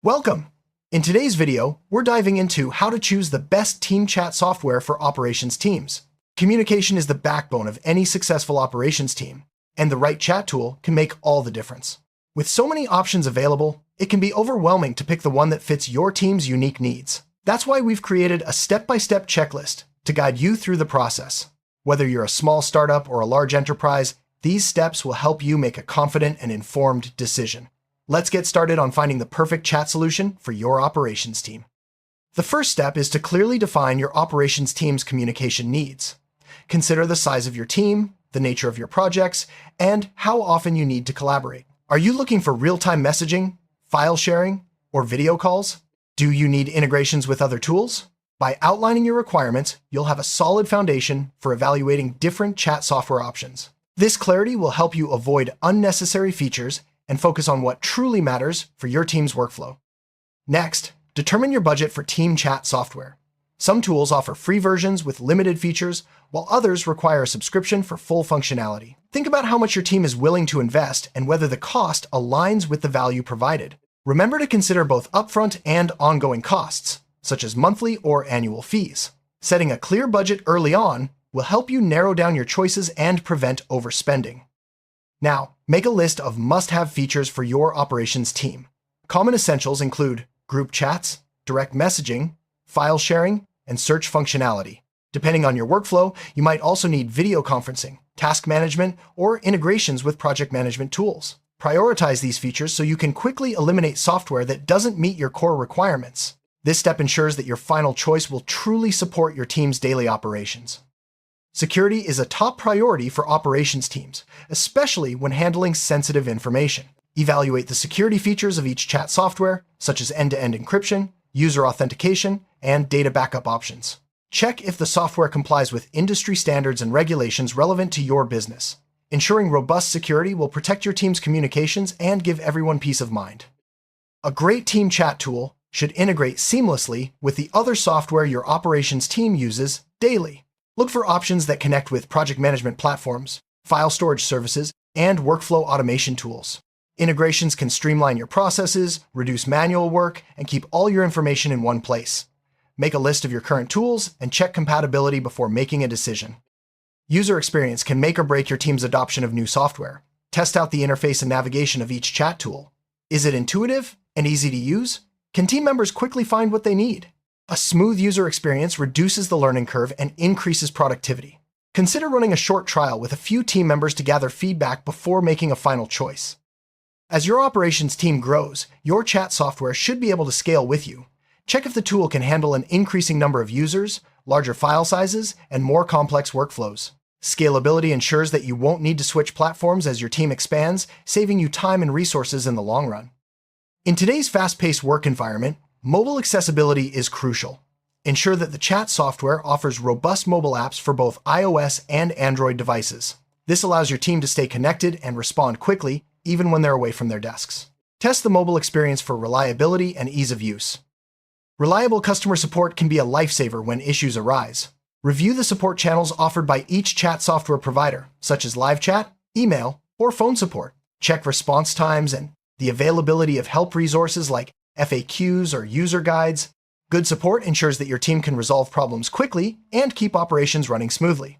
Welcome! In today's video, we're diving into how to choose the best team chat software for operations teams. Communication is the backbone of any successful operations team, and the right chat tool can make all the difference. With so many options available, it can be overwhelming to pick the one that fits your team's unique needs. That's why we've created a step-by-step checklist to guide you through the process. Whether you're a small startup or a large enterprise, these steps will help you make a confident and informed decision. Let's get started on finding the perfect chat solution for your operations team. The first step is to clearly define your operations team's communication needs. Consider the size of your team, the nature of your projects, and how often you need to collaborate. Are you looking for real-time messaging, file sharing, or video calls? Do you need integrations with other tools? By outlining your requirements, you'll have a solid foundation for evaluating different chat software options. This clarity will help you avoid unnecessary features and focus on what truly matters for your team's workflow. Next, determine your budget for team chat software. Some tools offer free versions with limited features, while others require a subscription for full functionality. Think about how much your team is willing to invest and whether the cost aligns with the value provided. Remember to consider both upfront and ongoing costs, such as monthly or annual fees. Setting a clear budget early on will help you narrow down your choices and prevent overspending. Now, make a list of must-have features for your operations team. Common essentials include group chats, direct messaging, file sharing, and search functionality. Depending on your workflow, you might also need video conferencing, task management, or integrations with project management tools. Prioritize these features so you can quickly eliminate software that doesn't meet your core requirements. This step ensures that your final choice will truly support your team's daily operations. Security is a top priority for operations teams, especially when handling sensitive information. Evaluate the security features of each chat software, such as end-to-end encryption, user authentication, and data backup options. Check if the software complies with industry standards and regulations relevant to your business. Ensuring robust security will protect your team's communications and give everyone peace of mind. A great team chat tool should integrate seamlessly with the other software your operations team uses daily. Look for options that connect with project management platforms, file storage services, and workflow automation tools. Integrations can streamline your processes, reduce manual work, and keep all your information in one place. Make a list of your current tools and check compatibility before making a decision. User experience can make or break your team's adoption of new software. Test out the interface and navigation of each chat tool. Is it intuitive and easy to use? Can team members quickly find what they need? A smooth user experience reduces the learning curve and increases productivity. Consider running a short trial with a few team members to gather feedback before making a final choice. As your operations team grows, your chat software should be able to scale with you. Check if the tool can handle an increasing number of users, larger file sizes, and more complex workflows. Scalability ensures that you won't need to switch platforms as your team expands, saving you time and resources in the long run. In today's fast-paced work environment, mobile accessibility is crucial. Ensure that the chat software offers robust mobile apps for both iOS and Android devices. This allows your team to stay connected and respond quickly, even when they're away from their desks. Test the mobile experience for reliability and ease of use. Reliable customer support can be a lifesaver when issues arise. Review the support channels offered by each chat software provider, such as live chat, email, or phone support. Check response times and the availability of help resources like FAQs or user guides. Good support ensures that your team can resolve problems quickly and keep operations running smoothly.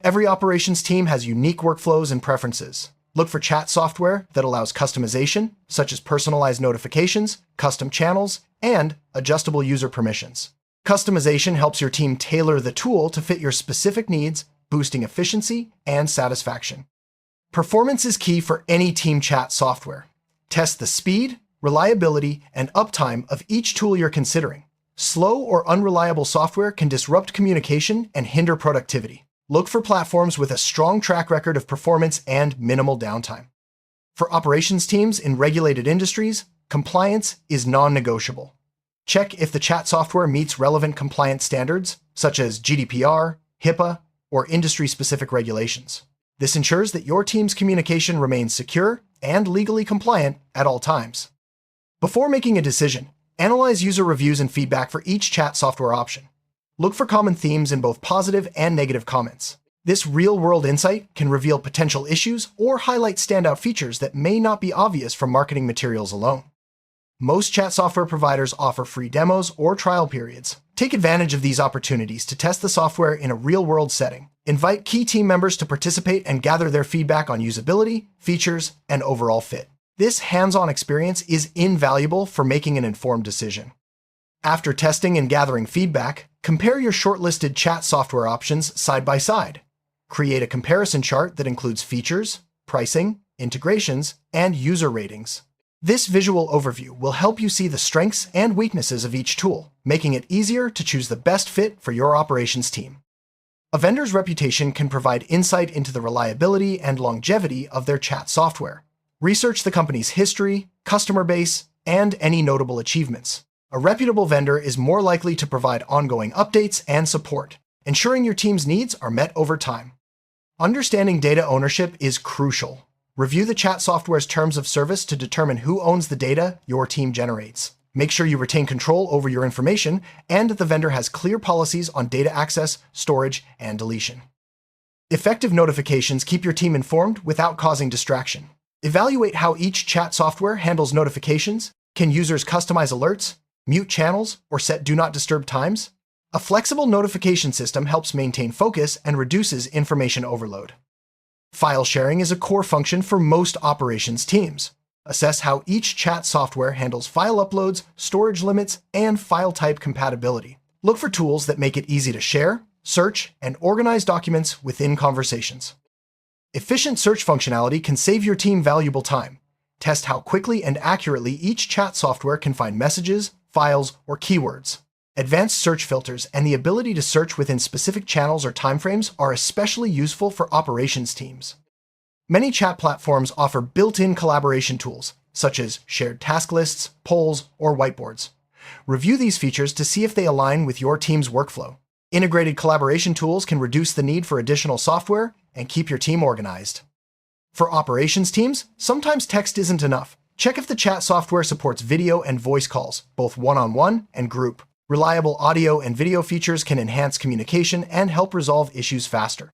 Every operations team has unique workflows and preferences. Look for chat software that allows customization, such as personalized notifications, custom channels, and adjustable user permissions. Customization helps your team tailor the tool to fit your specific needs, boosting efficiency and satisfaction. Performance is key for any team chat software. Test the speed, reliability, and uptime of each tool you're considering. Slow or unreliable software can disrupt communication and hinder productivity. Look for platforms with a strong track record of performance and minimal downtime. For operations teams in regulated industries, compliance is non-negotiable. Check if the chat software meets relevant compliance standards, such as GDPR, HIPAA, or industry-specific regulations. This ensures that your team's communication remains secure and legally compliant at all times. Before making a decision, analyze user reviews and feedback for each chat software option. Look for common themes in both positive and negative comments. This real-world insight can reveal potential issues or highlight standout features that may not be obvious from marketing materials alone. Most chat software providers offer free demos or trial periods. Take advantage of these opportunities to test the software in a real-world setting. Invite key team members to participate and gather their feedback on usability, features, and overall fit. This hands-on experience is invaluable for making an informed decision. After testing and gathering feedback, compare your shortlisted chat software options side by side. Create a comparison chart that includes features, pricing, integrations, and user ratings. This visual overview will help you see the strengths and weaknesses of each tool, making it easier to choose the best fit for your operations team. A vendor's reputation can provide insight into the reliability and longevity of their chat software. Research the company's history, customer base, and any notable achievements. A reputable vendor is more likely to provide ongoing updates and support, ensuring your team's needs are met over time. Understanding data ownership is crucial. Review the chat software's terms of service to determine who owns the data your team generates. Make sure you retain control over your information and that the vendor has clear policies on data access, storage, and deletion. Effective notifications keep your team informed without causing distraction. Evaluate how each chat software handles notifications. Can users customize alerts, mute channels, or set do not disturb times? A flexible notification system helps maintain focus and reduces information overload. File sharing is a core function for most operations teams. Assess how each chat software handles file uploads, storage limits, and file type compatibility. Look for tools that make it easy to share, search, and organize documents within conversations. Efficient search functionality can save your team valuable time. Test how quickly and accurately each chat software can find messages, files, or keywords. Advanced search filters and the ability to search within specific channels or timeframes are especially useful for operations teams. Many chat platforms offer built-in collaboration tools, such as shared task lists, polls, or whiteboards. Review these features to see if they align with your team's workflow. Integrated collaboration tools can reduce the need for additional software and keep your team organized. For operations teams, sometimes text isn't enough. Check if the chat software supports video and voice calls, both one-on-one and group. Reliable audio and video features can enhance communication and help resolve issues faster.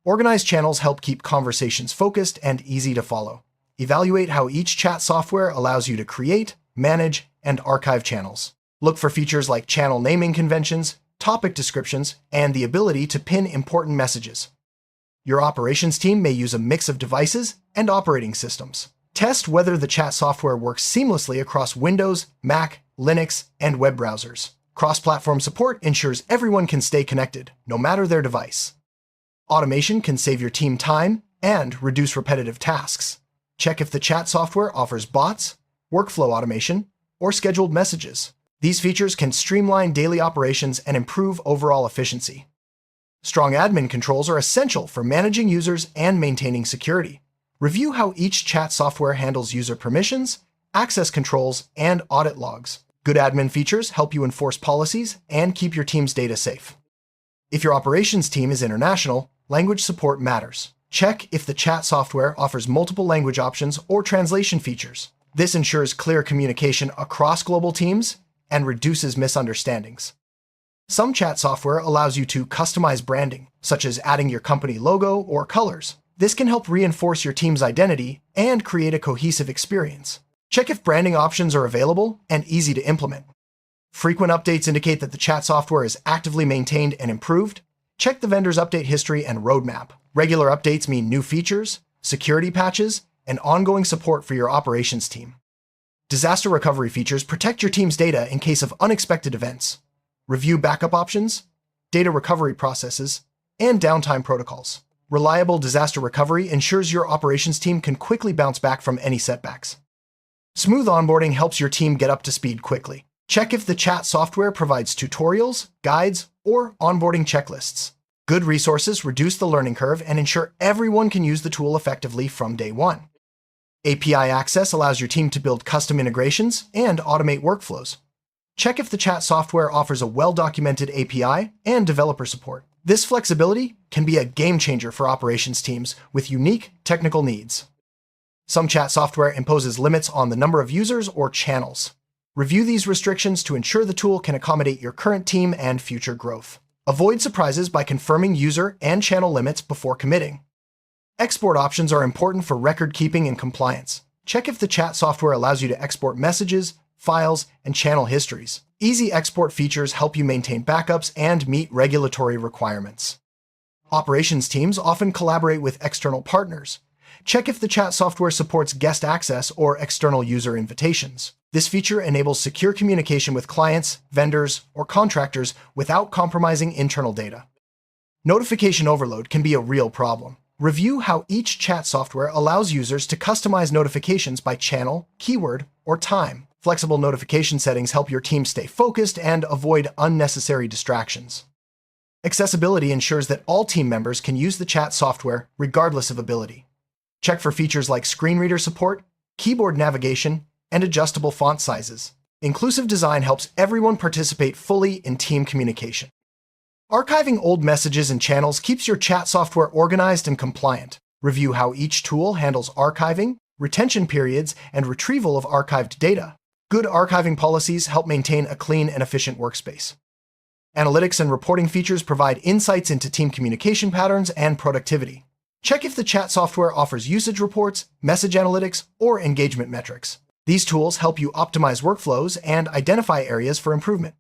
Organized channels help keep conversations focused and easy to follow. Evaluate how each chat software allows you to create, manage, and archive channels. Look for features like channel naming conventions, topic descriptions, and the ability to pin important messages. Your operations team may use a mix of devices and operating systems. Test whether the chat software works seamlessly across Windows, Mac, Linux, and web browsers. Cross-platform support ensures everyone can stay connected, no matter their device. Automation can save your team time and reduce repetitive tasks. Check if the chat software offers bots, workflow automation, or scheduled messages. These features can streamline daily operations and improve overall efficiency. Strong admin controls are essential for managing users and maintaining security. Review how each chat software handles user permissions, access controls, and audit logs. Good admin features help you enforce policies and keep your team's data safe. If your operations team is international, language support matters. Check if the chat software offers multiple language options or translation features. This ensures clear communication across global teams and reduces misunderstandings. Some chat software allows you to customize branding, such as adding your company logo or colors. This can help reinforce your team's identity and create a cohesive experience. Check if branding options are available and easy to implement. Frequent updates indicate that the chat software is actively maintained and improved. Check the vendor's update history and roadmap. Regular updates mean new features, security patches, and ongoing support for your operations team. Disaster recovery features protect your team's data in case of unexpected events. Review backup options, data recovery processes, and downtime protocols. Reliable disaster recovery ensures your operations team can quickly bounce back from any setbacks. Smooth onboarding helps your team get up to speed quickly. Check if the chat software provides tutorials, guides, or onboarding checklists. Good resources reduce the learning curve and ensure everyone can use the tool effectively from day one. API access allows your team to build custom integrations and automate workflows. Check if the chat software offers a well-documented API and developer support. This flexibility can be a game changer for operations teams with unique technical needs. Some chat software imposes limits on the number of users or channels. Review these restrictions to ensure the tool can accommodate your current team and future growth. Avoid surprises by confirming user and channel limits before committing. Export options are important for record keeping and compliance. Check if the chat software allows you to export messages, files, and channel histories. Easy export features help you maintain backups and meet regulatory requirements. Operations teams often collaborate with external partners. Check if the chat software supports guest access or external user invitations. This feature enables secure communication with clients, vendors, or contractors without compromising internal data. Notification overload can be a real problem. Review how each chat software allows users to customize notifications by channel, keyword, or time. Flexible notification settings help your team stay focused and avoid unnecessary distractions. Accessibility ensures that all team members can use the chat software regardless of ability. Check for features like screen reader support, keyboard navigation, and adjustable font sizes. Inclusive design helps everyone participate fully in team communication. Archiving old messages and channels keeps your chat software organized and compliant. Review how each tool handles archiving, retention periods, and retrieval of archived data. Good archiving policies help maintain a clean and efficient workspace. Analytics and reporting features provide insights into team communication patterns and productivity. Check if the chat software offers usage reports, message analytics, or engagement metrics. These tools help you optimize workflows and identify areas for improvement.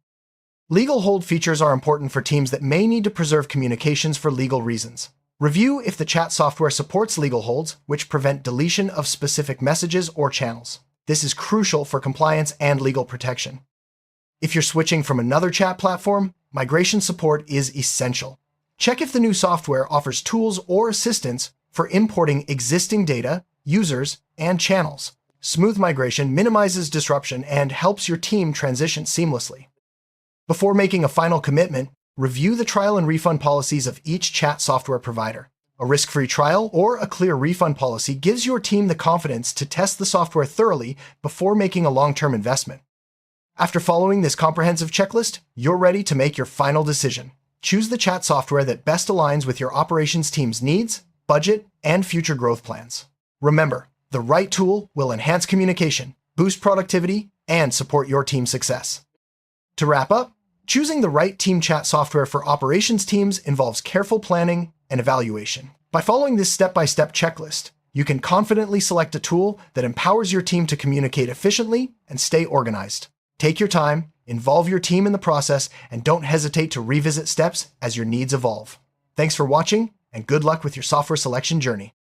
Legal hold features are important for teams that may need to preserve communications for legal reasons. Review if the chat software supports legal holds, which prevent deletion of specific messages or channels. This is crucial for compliance and legal protection. If you're switching from another chat platform, migration support is essential. Check if the new software offers tools or assistance for importing existing data, users, and channels. Smooth migration minimizes disruption and helps your team transition seamlessly. Before making a final commitment, review the trial and refund policies of each chat software provider. A risk-free trial or a clear refund policy gives your team the confidence to test the software thoroughly before making a long-term investment. After following this comprehensive checklist, you're ready to make your final decision. Choose the chat software that best aligns with your operations team's needs, budget, and future growth plans. Remember, the right tool will enhance communication, boost productivity, and support your team's success. To wrap up, choosing the right team chat software for operations teams involves careful planning and evaluation. By following this step-by-step checklist, you can confidently select a tool that empowers your team to communicate efficiently and stay organized. Take your time, involve your team in the process, and don't hesitate to revisit steps as your needs evolve. Thanks for watching, and good luck with your software selection journey.